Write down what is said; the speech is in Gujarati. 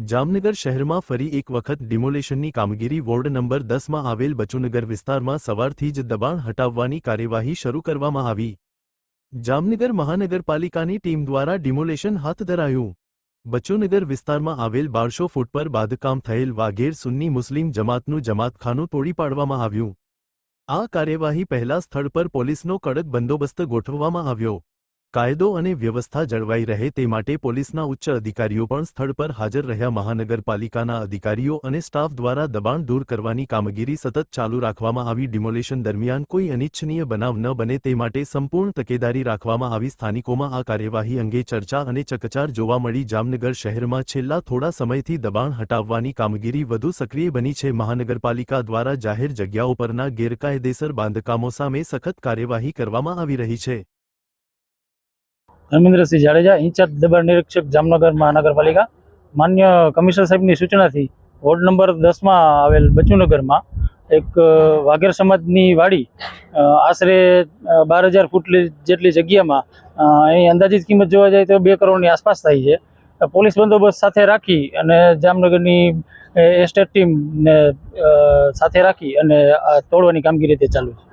જામનગર શહેરમાં ફરી એક વખત ડિમોલેશનની કામગીરી વોર્ડ નંબર 10માં આવેલ બચુનગર વિસ્તારમાં સવારથી જ દબાણ હટાવવાની કાર્યવાહી શરૂ કરવામાં આવી। જામનગર મહાનગરપાલિકાની ટીમ દ્વારા ડિમોલેશન હાથ ધરાયું। બચુનગર વિસ્તારમાં આવેલ 1200 ફૂટ પર બાંધકામ થયેલ વાઘેર સુન્ની મુસ્લિમ જમાતનું જમાતખાનું તોડી પાડવામાં આવ્યું। આ કાર્યવાહી પહેલા સ્થળ પર પોલીસનો કડક બંદોબસ્ત ગોઠવવામાં આવ્યો। કાયદો અને વ્યવસ્થા જળવાઈ રહે તે માટે પોલીસના ઉચ્ચ અધિકારીઓ પણ સ્થળ પર હાજર રહ્યા। મહાનગરપાલિકાના અધિકારીઓ અને સ્ટાફ દ્વારા દબાણ દૂર કરવાની કામગીરી સતત ચાલુ રાખવામાં આવી। ડિમોલેશન દરમિયાન કોઈ અનિચ્છનીય બનાવ ન બને તે માટે સંપૂર્ણ તકેદારી રાખવામાં આવી। સ્થાનિકોમાં આ કાર્યવાહી અંગે ચર્ચા અને ચકચાર જોવા મળી। જામનગર શહેરમાં છેલ્લા થોડા સમયથી દબાણ હટાવવાની કામગીરી વધુ સક્રિય બની છે। મહાનગરપાલિકા દ્વારા જાહેર જગ્યાઓ પરના ગેરકાયદેસર બાંધકામો સામે સખત કાર્યવાહી કરવામાં આવી રહી છે। ધર્મેન્દ્રસિંહ જાડેજા, ઇન્ચાર્જ દબાણ નિરીક્ષક જામનગર મહાનગરપાલિકા। માન્ય કમિશનર સાહેબની સૂચનાથી વોર્ડ નંબર 10માં આવેલ બચુનગરમાં એક વાઘેર સમાજની વાડી આશરે 12,000 ફૂટ જેટલી જગ્યામાં અહીં અંદાજિત કિંમત જોવા જાય તો 2 કરોડની આસપાસ થાય છે। પોલીસ બંદોબસ્ત સાથે રાખી અને જામનગરની એસ્ટેટ ટીમને સાથે રાખી અને તોડવાની કામગીરી તે ચાલુ છે।